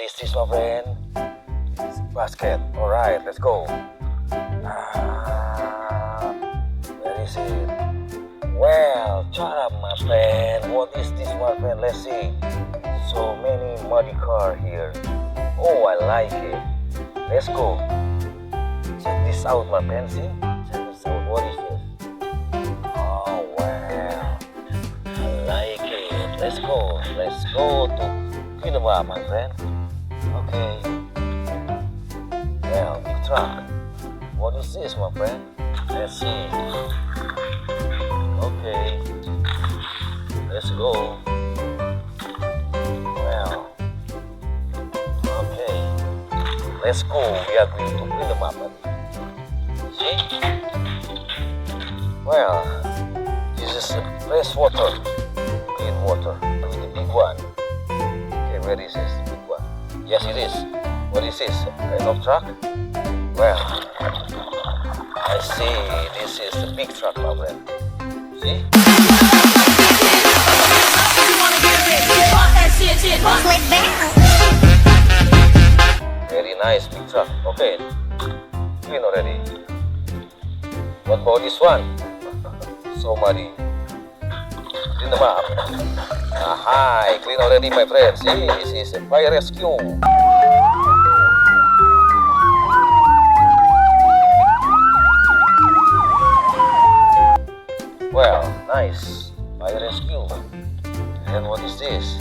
is this, my friend? It's a basket. Alright, let's go. Where is it? Well, shut up, my friend. What is this, my friend? Let's see. So many muddy cars here. Oh, I like it. Let's go. Check this out, my friend. See? Check this out. What is this? Oh, wow. I like it. Let's go. Let's go to Kereta, my friend. Okay. Well, big truck. What is this, my friend? Let's see. Okay. Let's go. Well. Okay. Let's go. We are going to Kereta. See? Well, this is a fresh water. Clean water. With the big one. Okay, where is this big one? Yes, it is. What is this? Kind of truck? Well, I see. This is the big truck, my friend. See? Very nice, big truck. Okay. Clean already. What about this one? So muddy. Clean them up. Aha, clean already, my friend. See, this is a fire rescue. Well, nice. Fire rescue. And what is this?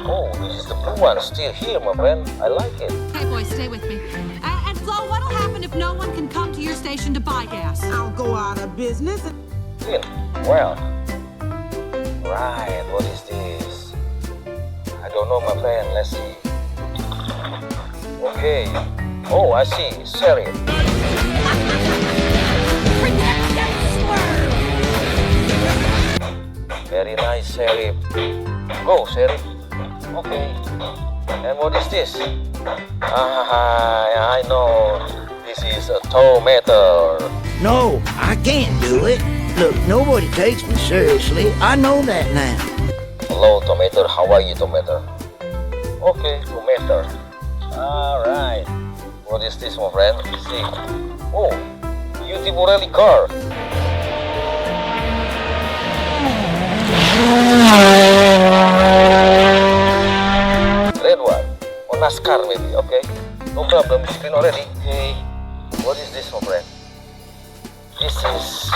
Oh, this is the blue one. Still here, my friend. I like it. Hey, boys, stay with me. And Flo, what'll happen if no one can come to your station to buy gas? I'll go out of business. Clean. Well. Right, what is this? I don't know, my friend. Let's see. Okay. Oh, I see. Sheriff. Very nice, Sheriff. Go, Sheriff. Okay. And what is this? I know. This is a tow meter. No, I can't do it. Look, nobody takes me seriously. I know that now. Hello, Tomater. How are you, Tomater? Okay, Tomater. Alright. What is this, my friend? See. Oh, beautiful rally car. Red one. Or NASCAR maybe, okay? No problem, it's clean already. Okay. What is this, my friend? This is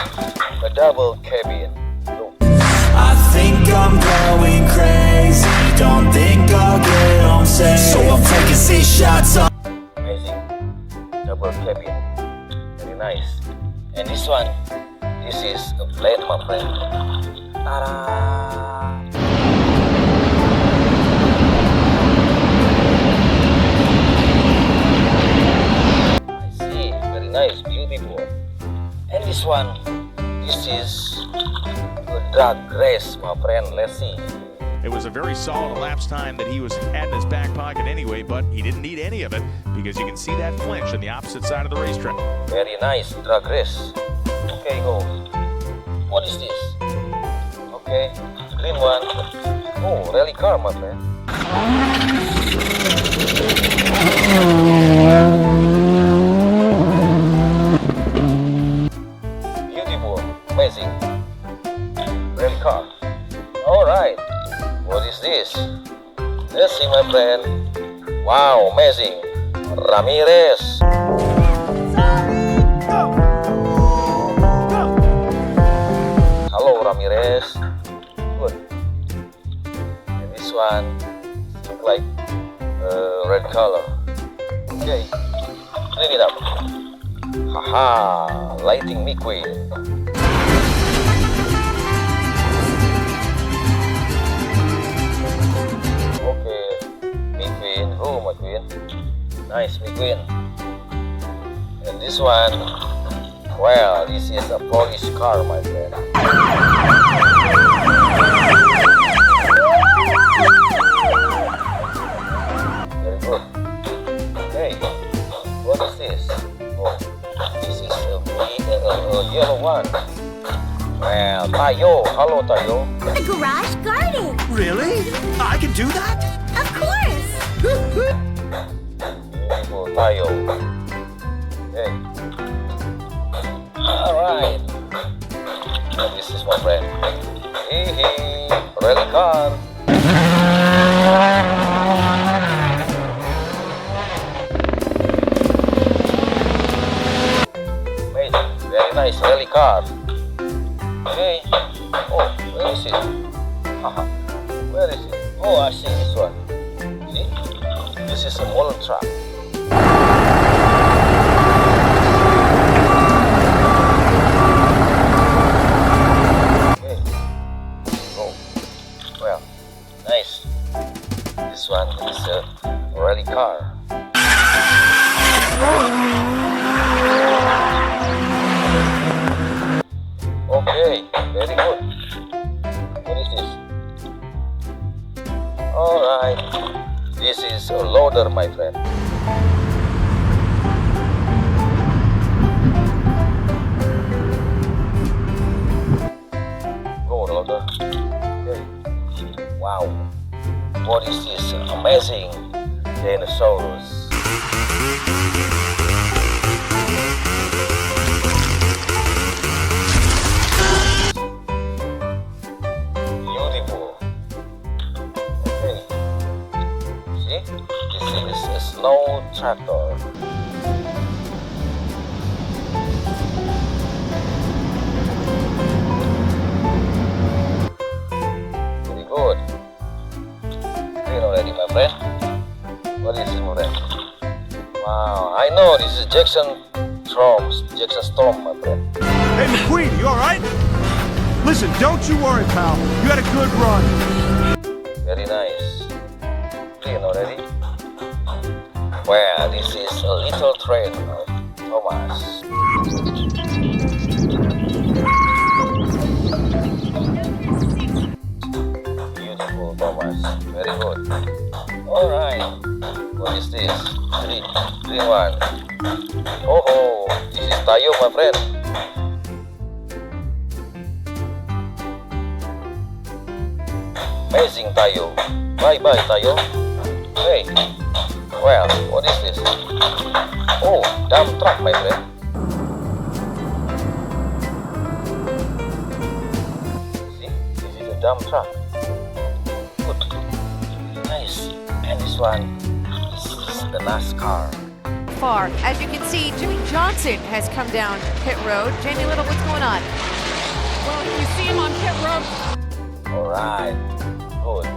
a double cabin. Look. I think I'm going crazy. Don't think I'll get on safe. So I'm taking 6 shots on. Amazing. Double cabin. Very nice. And this one, this is a blade, my friend. Ta-da! I see. Very nice. Beautiful. And this one, this is a drag race, my friend. Let's see. It was a very solid elapsed time that he had in his back pocket anyway, but he didn't need any of it because you can see that flinch on the opposite side of the racetrack. Very nice drag race. Okay, go. What is this? Okay, green one. Oh, rally car, my friend. Beautiful, amazing. Rally car. Alright. What is this? Let's see, my friend. Wow, amazing. Ramirez. Hello, Ramirez. Good. And this one look like red color. Okay. Clean it up. Haha, lighting McQueen. Oh, McQueen. Nice, McQueen. And this one, well, this is a Polish car, my friend. Very good. Hey, what is this? Oh, this is a yellow one. Well, Tayo. Hello, Tayo. The garage garden. Really? I can do that? Of course. Tayo. Okay. Alright. This is my friend. Hee rally car. Amazing. Very nice rally car. Okay. Oh, where is it? Haha. Where is it? Oh, I see this one. See? This is a Molen truck. Okay. Oh. Well, nice. This one is a rally car. Okay, very good. What is this? Alright, this is a loader, my friend. Go, loader. Okay. Wow, what is this amazing dinosaurs? Beautiful. Okay. See? This is a snow tractor. Very good. Clean already, my friend. What is it, my friend? Wow, I know this is Jackson Storm, my friend. Hey, McQueen, you alright? Listen, don't you worry, pal. You had a good run. Very nice. Clean already? Well, this is a little train of Thomas. Beautiful, Thomas. Very good. Alright. What is this? Green one. Oh, this is Tayo, my friend. Amazing, Tayo. Bye-bye, Tayo. Hey. Well, what is this? Oh, dump truck, my friend. See? This is a dump truck. Good. Nice. And this one, this is the NASCAR. Far. As you can see, Jimmy Johnson has come down pit road. Jamie Little, what's going on? Well, you see him on pit road. Alright. Good.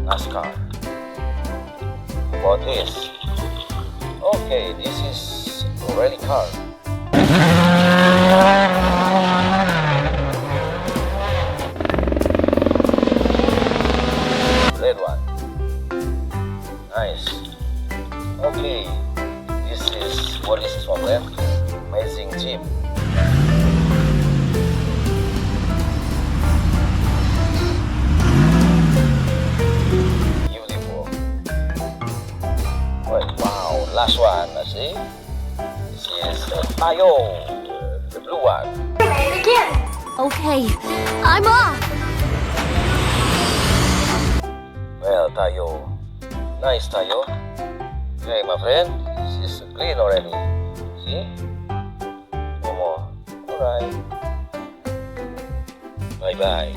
NASCAR. About this. Okay, this is a rally car. Red one. Nice. Okay. This is what is this one, man? Amazing Jeep. Beautiful. Well, wow, last one, see? This is Tayo, the blue one. Okay, I'm off. Well, Tayo. Nice, Tayo. Okay, my friend. This is clean already. See? No more. Alright. Bye-bye.